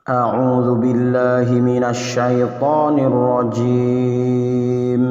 أعوذ بالله من الشيطان الرجيم.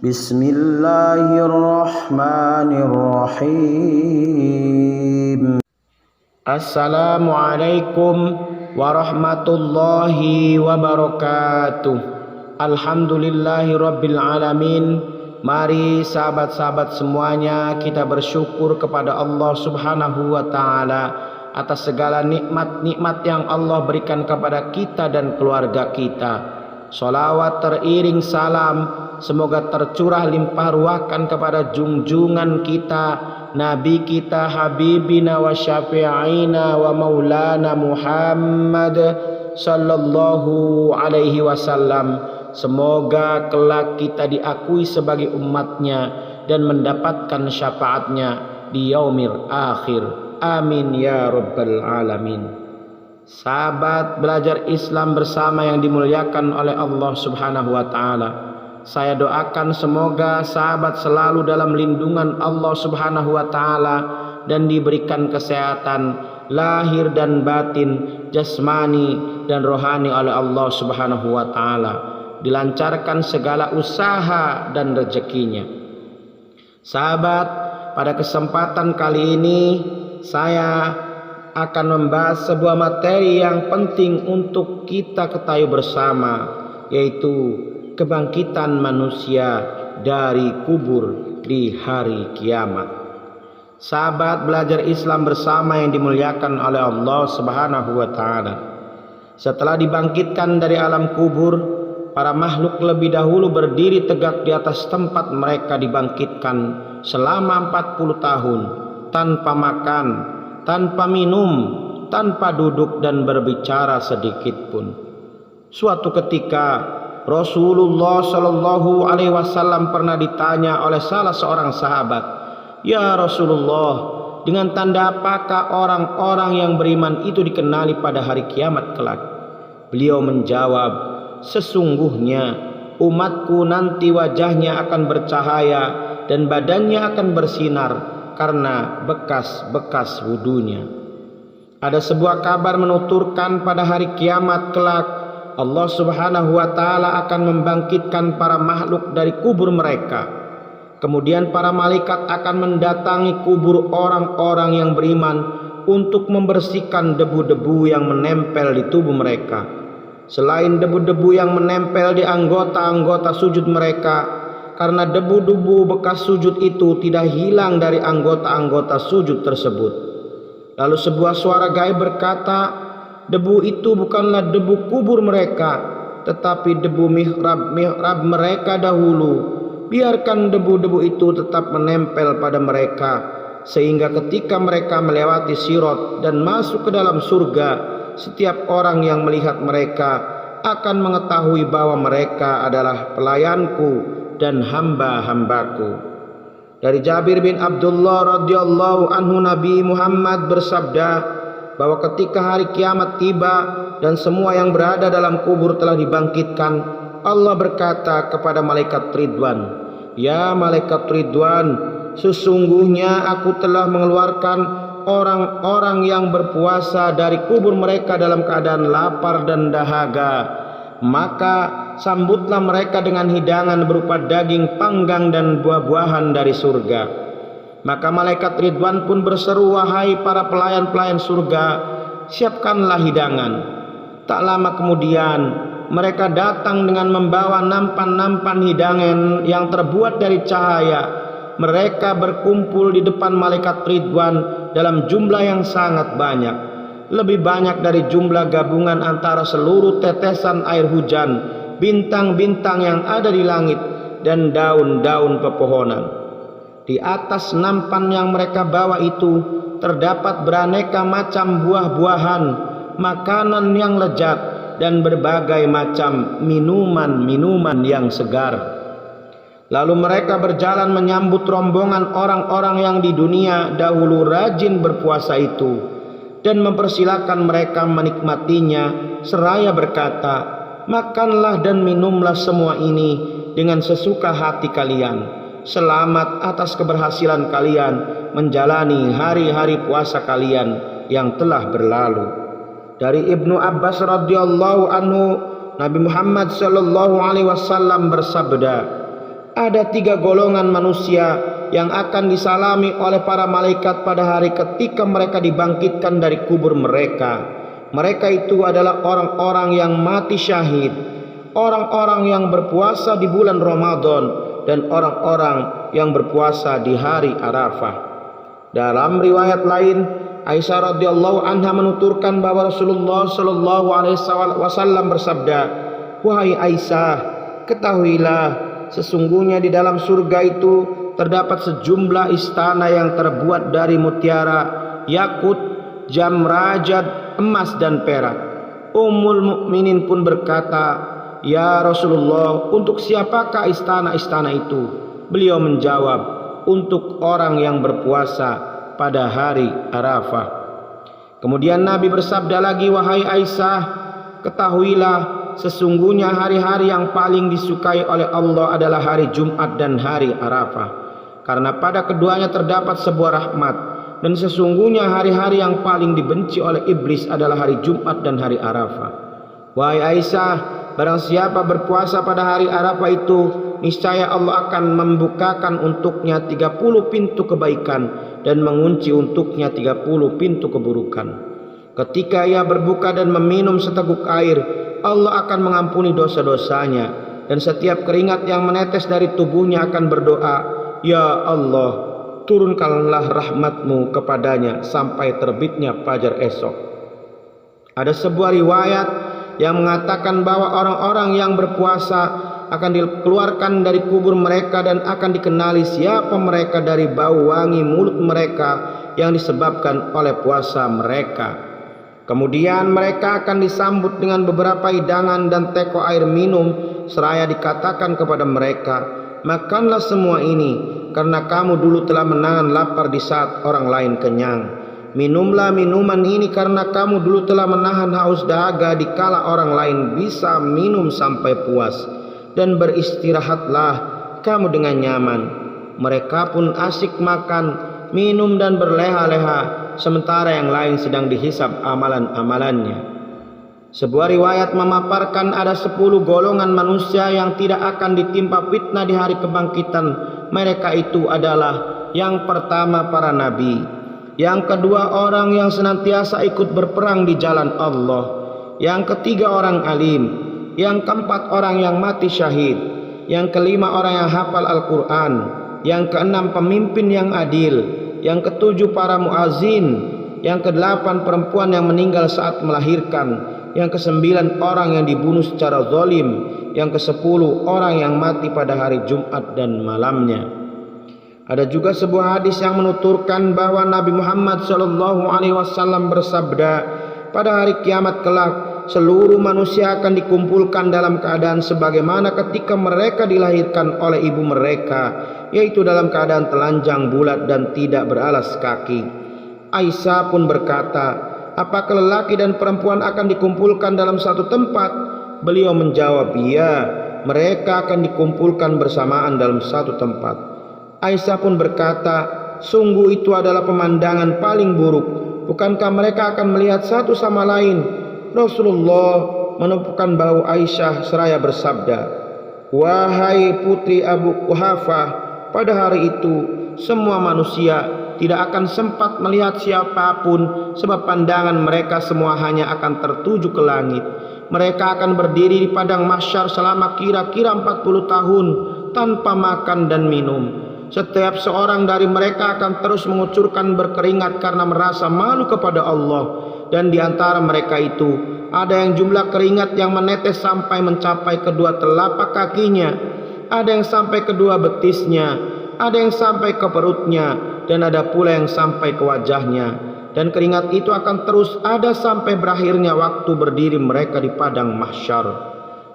بسم الله الرحمن الرحيم. Assalamualaikum warahmatullahi wabarakatuh. Alhamdulillahi rabbil alamin. Mari sahabat-sahabat semuanya, kita bersyukur kepada Allah subhanahu wa ta'ala atas segala nikmat-nikmat yang Allah berikan kepada kita dan keluarga kita. Sholawat teriring salam semoga tercurah limpah ruahkan kepada junjungan kita, Nabi kita, Habibina wa Syafi'ina wa Maulana Muhammad sallallahu alaihi wasallam. Semoga kelak kita diakui sebagai umatnya dan mendapatkan syafaatnya di yaumil akhir. Amin ya rabbal alamin. Sahabat belajar Islam bersama yang dimuliakan oleh Allah subhanahu wa ta'ala, saya doakan semoga sahabat selalu dalam lindungan Allah subhanahu wa ta'ala dan diberikan kesehatan lahir dan batin, jasmani dan rohani oleh Allah subhanahu wa ta'ala, dilancarkan segala usaha dan rezekinya. Sahabat, pada kesempatan kali ini saya akan membahas sebuah materi yang penting untuk kita ketahui bersama, yaitu kebangkitan manusia dari kubur di hari kiamat. Sahabat belajar Islam bersama yang dimuliakan oleh Allah subhanahu wa ta'ala, setelah dibangkitkan dari alam kubur, para makhluk lebih dahulu berdiri tegak di atas tempat mereka dibangkitkan selama 40 tahun, tanpa makan, tanpa minum, tanpa duduk dan berbicara sedikit pun. Suatu ketika Rasulullah Shallallahu Alaihi Wasallam pernah ditanya oleh salah seorang sahabat, "Ya Rasulullah, dengan tanda apakah orang-orang yang beriman itu dikenali pada hari kiamat kelak?" Beliau menjawab, "Sesungguhnya umatku nanti wajahnya akan bercahaya dan badannya akan bersinar karena bekas-bekas wudunya." Ada sebuah kabar menuturkan pada hari kiamat kelak Allah subhanahu wa ta'ala akan membangkitkan para makhluk dari kubur mereka. Kemudian para malaikat akan mendatangi kubur orang-orang yang beriman untuk membersihkan debu-debu yang menempel di tubuh mereka. Selain debu-debu yang menempel di anggota-anggota sujud mereka, karena debu-debu bekas sujud itu tidak hilang dari anggota-anggota sujud tersebut. Lalu sebuah suara gaib berkata, debu itu bukanlah debu kubur mereka, tetapi debu mihrab mereka dahulu. Biarkan debu-debu itu tetap menempel pada mereka, sehingga ketika mereka melewati sirat dan masuk ke dalam surga, setiap orang yang melihat mereka akan mengetahui bahwa mereka adalah pelayanku dan hamba-hambaku. Dari Jabir bin Abdullah radhiyallahu anhu, Nabi Muhammad bersabda bahwa ketika hari kiamat tiba dan semua yang berada dalam kubur telah dibangkitkan, Allah berkata kepada malaikat Ridwan, "Ya malaikat Ridwan, sesungguhnya aku telah mengeluarkan orang-orang yang berpuasa dari kubur mereka dalam keadaan lapar dan dahaga. Maka sambutlah mereka dengan hidangan berupa daging panggang dan buah-buahan dari surga." Maka malaikat Ridwan pun berseru, "Wahai para pelayan-pelayan surga, siapkanlah hidangan." Tak lama kemudian mereka datang dengan membawa nampan-nampan hidangan yang terbuat dari cahaya. Mereka berkumpul di depan malaikat Ridwan dalam jumlah yang sangat banyak, lebih banyak dari jumlah gabungan antara seluruh tetesan air hujan, bintang-bintang yang ada di langit, dan daun-daun pepohonan. Di atas nampan yang mereka bawa itu terdapat beraneka macam buah-buahan, makanan yang lezat, dan berbagai macam minuman-minuman yang segar. Lalu mereka berjalan menyambut rombongan orang-orang yang di dunia dahulu rajin berpuasa itu, dan mempersilahkan mereka menikmatinya seraya berkata, "Makanlah dan minumlah semua ini dengan sesuka hati kalian. Selamat atas keberhasilan kalian menjalani hari-hari puasa kalian yang telah berlalu." Dari Ibnu Abbas radhiyallahu anhu, Nabi Muhammad sallallahu alaihi wasallam bersabda, ada 3 golongan manusia yang akan disalami oleh para malaikat pada hari ketika mereka dibangkitkan dari kubur mereka. Mereka itu adalah orang-orang yang mati syahid, orang-orang yang berpuasa di bulan Ramadan, dan orang-orang yang berpuasa di hari Arafah. Dalam riwayat lain, Aisyah radhiyallahu anha menuturkan bahwa Rasulullah sallallahu alaihi wasallam bersabda, "Wahai Aisyah, ketahuilah sesungguhnya di dalam surga itu terdapat sejumlah istana yang terbuat dari mutiara, yakut, jamrajat, emas dan perak." Ummul Mukminin pun berkata, "Ya Rasulullah, untuk siapakah istana-istana itu?" Beliau menjawab, "Untuk orang yang berpuasa pada hari Arafah." Kemudian Nabi bersabda lagi, "Wahai Aisyah, ketahuilah sesungguhnya hari-hari yang paling disukai oleh Allah adalah hari Jumat dan hari Arafah, karena pada keduanya terdapat sebuah rahmat. Dan sesungguhnya hari-hari yang paling dibenci oleh iblis adalah hari Jumat dan hari Arafah. Wahai Aisyah, barang siapa berpuasa pada hari Arafah itu, niscaya Allah akan membukakan untuknya 30 pintu kebaikan dan mengunci untuknya 30 pintu keburukan. Ketika ia berbuka dan meminum seteguk air, Allah akan mengampuni dosa-dosanya, dan setiap keringat yang menetes dari tubuhnya akan berdoa, Ya Allah, turunkanlah rahmatmu kepadanya sampai terbitnya fajar esok. Ada sebuah riwayat yang mengatakan bahwa orang-orang yang berpuasa akan dikeluarkan dari kubur mereka dan akan dikenali siapa mereka dari bau wangi mulut mereka yang disebabkan oleh puasa mereka. Kemudian mereka akan disambut dengan beberapa hidangan dan teko air minum, seraya dikatakan kepada mereka, makanlah semua ini, karena kamu dulu telah menahan lapar di saat orang lain kenyang. Minumlah minuman ini karena kamu dulu telah menahan haus dahaga di kala orang lain bisa minum sampai puas. Dan beristirahatlah kamu dengan nyaman. Mereka pun asyik makan, minum dan berleha-leha, sementara yang lain sedang dihisab amalan-amalannya. Sebuah riwayat memaparkan ada 10 golongan manusia yang tidak akan ditimpa fitnah di hari kebangkitan. Mereka itu adalah, yang pertama para nabi, yang kedua orang yang senantiasa ikut berperang di jalan Allah, yang ketiga orang alim, yang keempat orang yang mati syahid, yang kelima orang yang hafal Al-Quran, yang keenam pemimpin yang adil, yang ketujuh para muazin, yang kedelapan perempuan yang meninggal saat melahirkan, yang kesembilan orang yang dibunuh secara zalim, yang kesepuluh orang yang mati pada hari Jumat dan malamnya. Ada juga sebuah hadis yang menuturkan bahwa Nabi Muhammad SAW bersabda, pada hari kiamat kelak seluruh manusia akan dikumpulkan dalam keadaan sebagaimana ketika mereka dilahirkan oleh ibu mereka, yaitu dalam keadaan telanjang bulat dan tidak beralas kaki. Aisyah pun berkata, apakah lelaki dan perempuan akan dikumpulkan dalam satu tempat? Beliau menjawab, iya, mereka akan dikumpulkan bersamaan dalam satu tempat. Aisyah pun berkata, sungguh itu adalah pemandangan paling buruk. Bukankah mereka akan melihat satu sama lain? Rasulullah menepukkan bahu Aisyah seraya bersabda, wahai putri Abu Quhafah, pada hari itu semua manusia tidak akan sempat melihat siapapun, sebab pandangan mereka semua hanya akan tertuju ke langit. Mereka akan berdiri di padang mahsyar selama kira-kira 40 tahun tanpa makan dan minum. Setiap seorang dari mereka akan terus mengucurkan berkeringat karena merasa malu kepada Allah. Dan di antara mereka itu ada yang jumlah keringat yang menetes sampai mencapai kedua telapak kakinya, ada yang sampai kedua betisnya, ada yang sampai ke perutnya, dan ada pula yang sampai ke wajahnya. Dan keringat itu akan terus ada sampai berakhirnya waktu berdiri mereka di padang mahsyar.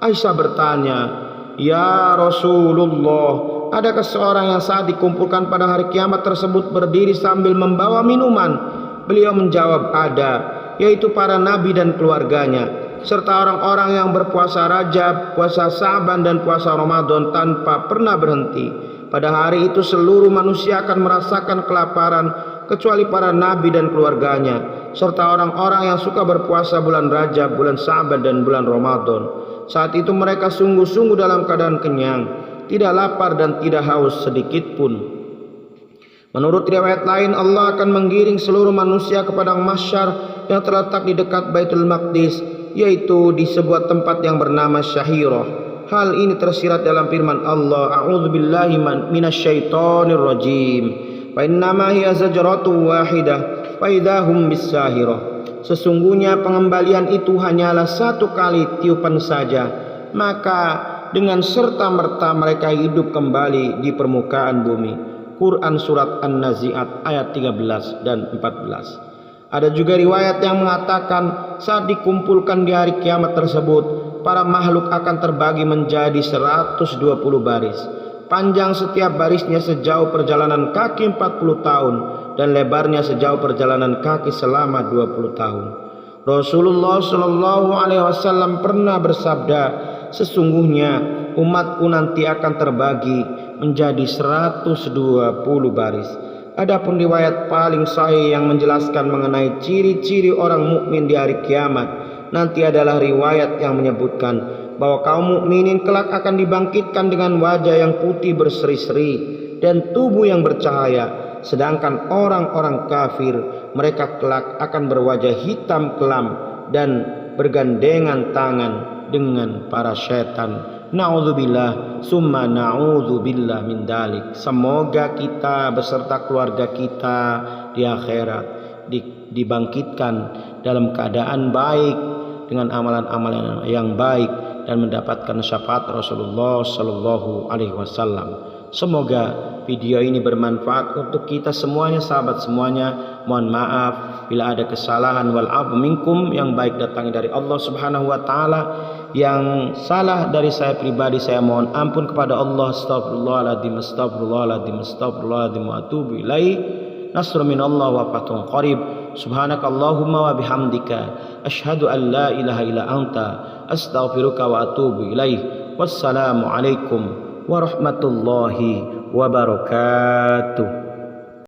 Aisyah bertanya, ya Rasulullah, adakah seorang yang saat dikumpulkan pada hari kiamat tersebut berdiri sambil membawa minuman? Beliau menjawab, ada, yaitu para nabi dan keluarganya, serta orang-orang yang berpuasa Rajab, puasa Sa'ban dan puasa Ramadan tanpa pernah berhenti. Pada hari itu seluruh manusia akan merasakan kelaparan, kecuali para nabi dan keluarganya, serta orang-orang yang suka berpuasa bulan Rajab, bulan Sa'ban dan bulan Ramadan. Saat itu mereka sungguh-sungguh dalam keadaan kenyang, tidak lapar dan tidak haus sedikit pun. Menurut riwayat lain, Allah akan menggiring seluruh manusia ke padang mahsyar yang terletak di dekat Baitul Maqdis, yaitu di sebuah tempat yang bernama Syahirah. Hal ini tersirat dalam firman Allah, A'udzubillahi minasyaitonir rajim. Fa innama hiya zajratun wahidah fa idahum bisahirah. Sesungguhnya pengembalian itu hanyalah satu kali tiupan saja, maka dengan serta-merta mereka hidup kembali di permukaan bumi. Quran surat An-Nazi'at ayat 13 dan 14. Ada juga riwayat yang mengatakan saat dikumpulkan di hari kiamat tersebut, para makhluk akan terbagi menjadi 120 baris. Panjang setiap barisnya sejauh perjalanan kaki 40 tahun dan lebarnya sejauh perjalanan kaki selama 20 tahun. Rasulullah Shallallahu Alaihi Wasallam pernah bersabda, sesungguhnya umatku nanti akan terbagi menjadi 120 baris. Adapun riwayat paling sahih yang menjelaskan mengenai ciri-ciri orang mukmin di hari kiamat nanti adalah riwayat yang menyebutkan bahwa kaum mukminin kelak akan dibangkitkan dengan wajah yang putih berseri-seri dan tubuh yang bercahaya, sedangkan orang-orang kafir mereka kelak akan berwajah hitam kelam dan bergandengan tangan dengan para setan. Na'udzubillah summa na'udzubillah min dalik. Semoga kita beserta keluarga kita di akhirat dibangkitkan dalam keadaan baik dengan amalan-amalan yang baik dan mendapatkan syafaat Rasulullah Sallallahu Alaihi Wasallam. Semoga video ini bermanfaat untuk kita semuanya, sahabat semuanya. Mohon maaf bila ada kesalahan, wal afu minkum, yang baik datangnya dari Allah Subhanahu wa taala, yang salah dari saya pribadi saya mohon ampun kepada Allah. Astagfirullahaladzim, astagfirullahaladzim, astagfirullahaladzim wa atubu ilaih. Nasrun minallah wa fathun qarib. Subhanakallahumma wa bihamdika asyhadu an la ilaha illa anta astaghfiruka wa atubu ilaih. Wassalamu alaikum warahmatullahi wabarakatuh.